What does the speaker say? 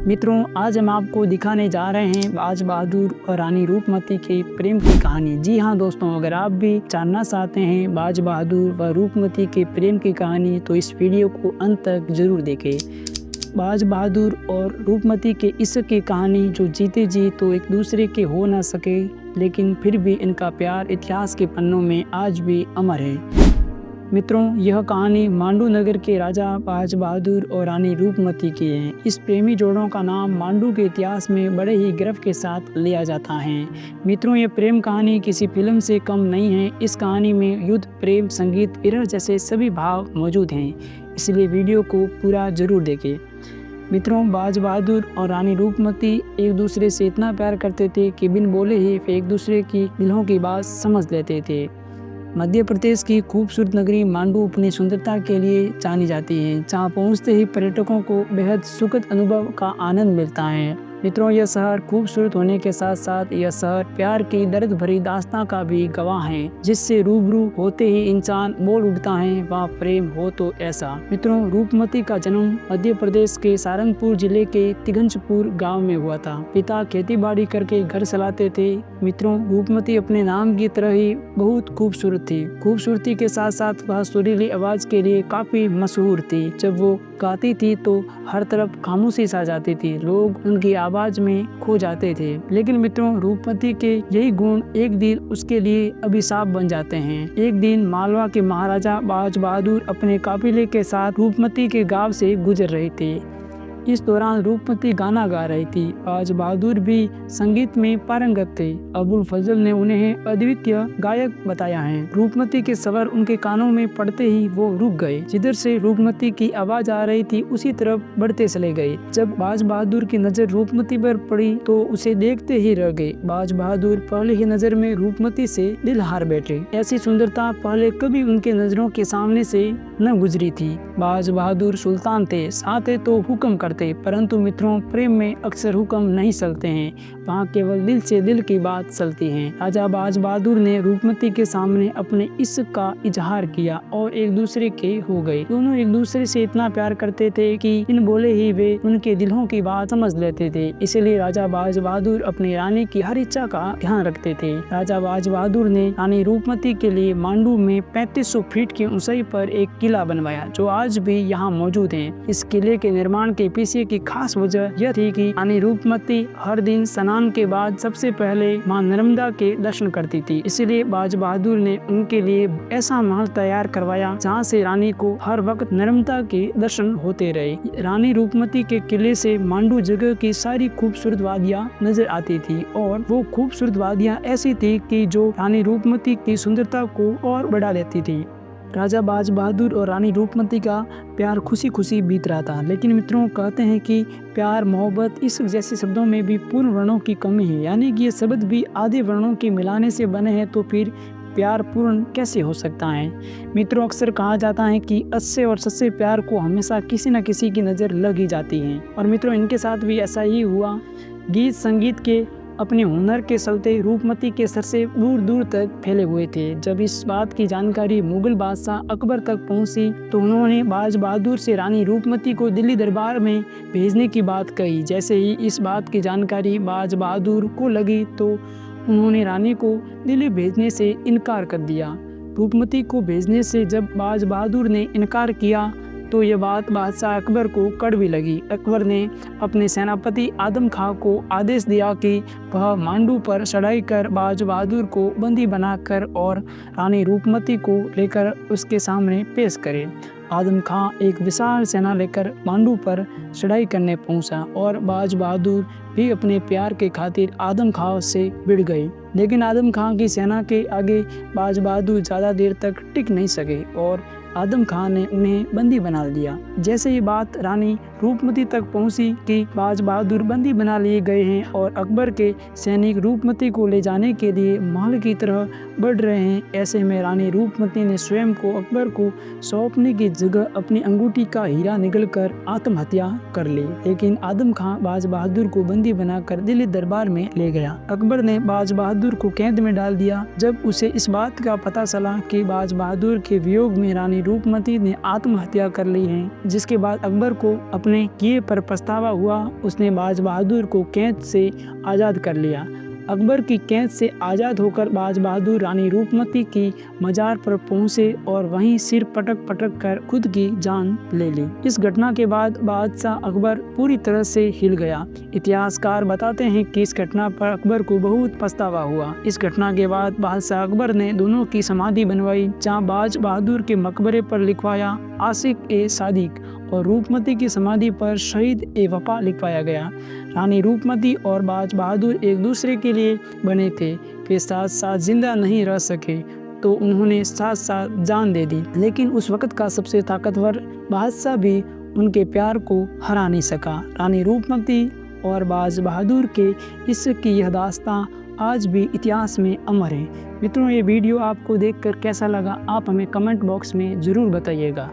मित्रों, आज हम आपको दिखाने जा रहे हैं बाज बहादुर और रानी रूपमती की प्रेम की कहानी। जी हाँ दोस्तों, अगर आप भी जानना चाहते हैं बाज बहादुर व रूपमती के प्रेम की कहानी तो इस वीडियो को अंत तक जरूर देखें। बाज बहादुर और रूपमती के इश्क की कहानी जो जीते जी तो एक दूसरे के हो ना सके, लेकिन फिर भी इनका प्यार इतिहास के पन्नों में आज भी अमर है। मित्रों, यह कहानी मांडू नगर के राजा बाज बहादुर और रानी रूपमती की है। इस प्रेमी जोड़ों का नाम मांडू के इतिहास में बड़े ही गर्व के साथ लिया जाता है। मित्रों, यह प्रेम कहानी किसी फिल्म से कम नहीं है। इस कहानी में युद्ध, प्रेम, संगीत, विरह जैसे सभी भाव मौजूद हैं, इसलिए वीडियो को पूरा जरूर देखें। मित्रों, बाज बहादुर और रानी रूपमती एक दूसरे से इतना प्यार करते थे कि बिन बोले ही वे एक दूसरे की दिलों की बात समझ लेते थे। मध्य प्रदेश की खूबसूरत नगरी मांडू अपनी सुंदरता के लिए जानी जाती है, जहाँ पहुँचते ही पर्यटकों को बेहद सुखद अनुभव का आनंद मिलता है। मित्रों, यह शहर खूबसूरत होने के साथ साथ यह शहर प्यार की दर्द भरी दास्तां का भी गवाह है, जिससे रूबरू होते ही इंसान बोल उठता है, वह प्रेम हो तो ऐसा। मित्रों, रूपमती का जन्म मध्य प्रदेश के सहारनपुर जिले के तिगंजपुर गांव में हुआ था। पिता खेतीबाड़ी करके घर चलाते थे। मित्रों, रूपमती अपने नाम की तरह ही बहुत खूबसूरत थी। खूबसूरती के साथ साथ वह सुरीली आवाज के लिए काफी मशहूर थी। जब वो गाती थी तो हर तरफ खामोशी छा जाती थी, लोग उनकी आवाज में खो जाते थे। लेकिन मित्रों, रूपमती के यही गुण एक दिन उसके लिए अभिशाप बन जाते हैं। एक दिन मालवा के महाराजा बाज बहादुर अपने काफिले के साथ रूपमती के गांव से गुजर रहे थे। इस दौरान रूपमती गाना गा रही थी। बाज बहादुर भी संगीत में पारंगत थे। अबुल फजल ने उन्हें अद्वितीय गायक बताया है। रूपमती के स्वर उनके कानों में पड़ते ही वो रुक गए। जिधर से रूपमती की आवाज आ रही थी उसी तरफ बढ़ते चले गए। जब बाज बहादुर की नजर रूपमती पर पड़ी तो उसे देखते ही रह गए। बाज बहादुर पहले ही नजर में रूपमती से दिल हार बैठे। ऐसी सुंदरता पहले कभी उनके नजरों के सामने से न गुजरी थी। बाज बहादुर सुल्तान थे, चाहते तो हुक्म करते, परंतु मित्रों, प्रेम में अक्सर हुक्म नहीं चलते हैं, वहाँ केवल दिल से दिल की बात चलती है। राजा बाज बहादुर ने रूपमती के सामने अपने इश्क का इजहार किया और एक दूसरे के हो गए। दोनों एक दूसरे से इतना प्यार करते थे कि इन बोले ही वे उनके दिलों की बात समझ लेते थे। इसलिए राजा बाज बहादुर अपनी रानी की हर इच्छा का ध्यान रखते थे। राजा बाज बहादुर ने रानी रूपमती के लिए मांडू में 3500 फीट की ऊंचाई पर एक किला बनवाया, जो आज भी यहाँ मौजूद है। इस किले के निर्माण के पीछे की खास वजह यह थी कि रानी रूपमती हर दिन स्नान के बाद सबसे पहले मां नर्मदा के दर्शन करती थी। इसलिए बाज बहादुर ने उनके लिए ऐसा महल तैयार करवाया जहां से रानी को हर वक्त नर्मदा के दर्शन होते रहे। रानी रूपमती के किले से मांडू जगह की सारी खूबसूरत वादियां नजर आती थी, और वो खूबसूरत वादियां ऐसी थी कि जो रानी रूपमती की सुंदरता को और बढ़ा देती थी। राजा बाज बहादुर और रानी रूपमती का प्यार खुशी खुशी बीत रहा था। लेकिन मित्रों, कहते हैं कि प्यार, मोहब्बत, इश्क जैसे शब्दों में भी पूर्ण वर्णों की कमी है, यानी कि ये शब्द भी आधे वर्णों के मिलाने से बने हैं, तो फिर प्यार पूर्ण कैसे हो सकता है। मित्रों, अक्सर कहा जाता है कि अच्छे और सच्चे प्यार को हमेशा किसी न किसी की नज़र लग ही जाती है, और मित्रों, इनके साथ भी ऐसा ही हुआ। गीत संगीत के अपने हुनर के चलते रूपमती के सर से दूर दूर तक फैले हुए थे। जब इस बात की जानकारी मुगल बादशाह अकबर तक पहुंची तो उन्होंने बाज बहादुर से रानी रूपमती को दिल्ली दरबार में भेजने की बात कही। जैसे ही इस बात की जानकारी बाज बहादुर को लगी तो उन्होंने रानी को दिल्ली भेजने से इनकार कर दिया। रूपमती को भेजने से जब बाज बहादुर ने इनकार किया तो ये बात बादशाह अकबर को कड़वी लगी। अकबर ने अपने सेनापति आदम खां को आदेश दिया कि वह मांडू पर चढ़ाई कर बाज बहादुर को बंदी बनाकर और रानी रूपमती को लेकर उसके सामने पेश करे। आदम खां एक विशाल सेना लेकर मांडू पर चढ़ाई करने पहुंचा, और बाज बहादुर भी अपने प्यार के खातिर आदम खां से भिड़ गए। लेकिन आदम खां की सेना के आगे बाज बहादुर ज़्यादा देर तक टिक नहीं सके और आदम खान ने उन्हें बंदी बना लिया। जैसे ही बात रानी रूपमती तक पहुंची कि बाज बहादुर बंदी बना लिए गए हैं और अकबर के सैनिक रूपमती को ले जाने के लिए महल की तरह बढ़ रहे हैं, ऐसे में रानी रूपमती ने स्वयं को अकबर को सौंपने की जगह अपनी अंगूठी का हीरा निगलकर आत्महत्या कर ली। लेकिन आदम खान बाज बहादुर को बंदी बनाकर दिल्ली दरबार में ले गया। अकबर ने बाज बहादुर को कैद में डाल दिया। जब उसे इस बात का पता चला कि बाज बहादुर के वियोग में रानी रूपमती ने आत्महत्या कर ली है, जिसके बाद अकबर को अपने किए पर पछतावा हुआ। उसने बाज बहादुर को कैद से आज़ाद कर लिया। अकबर की कैद से आज़ाद होकर बाज बहादुर रानी रूपमती की मजार पर पहुंचे और वहीं सिर पटक पटक कर खुद की जान ले ली। इस घटना के बाद बादशाह अकबर पूरी तरह से हिल गया। इतिहासकार बताते हैं कि इस घटना पर अकबर को बहुत पछतावा हुआ। इस घटना के बाद बादशाह अकबर ने दोनों की समाधि बनवाई, जहाँ बाज बहादुर के मकबरे पर लिखवाया आशिक ए सादिक और रूपमती की समाधि पर शहीद ए वफा लिखवाया गया। रानी रूपमती और बाज बहादुर एक दूसरे के लिए बने थे। वे साथ साथ जिंदा नहीं रह सके तो उन्होंने साथ साथ जान दे दी, लेकिन उस वक़्त का सबसे ताकतवर बादशाह भी उनके प्यार को हरा नहीं सका। रानी रूपमती और बाज बहादुर के इश्क की यह दास्तां आज भी इतिहास में अमर है। मित्रों, ये वीडियो आपको देखकर कैसा लगा आप हमें कमेंट बॉक्स में ज़रूर बताइएगा।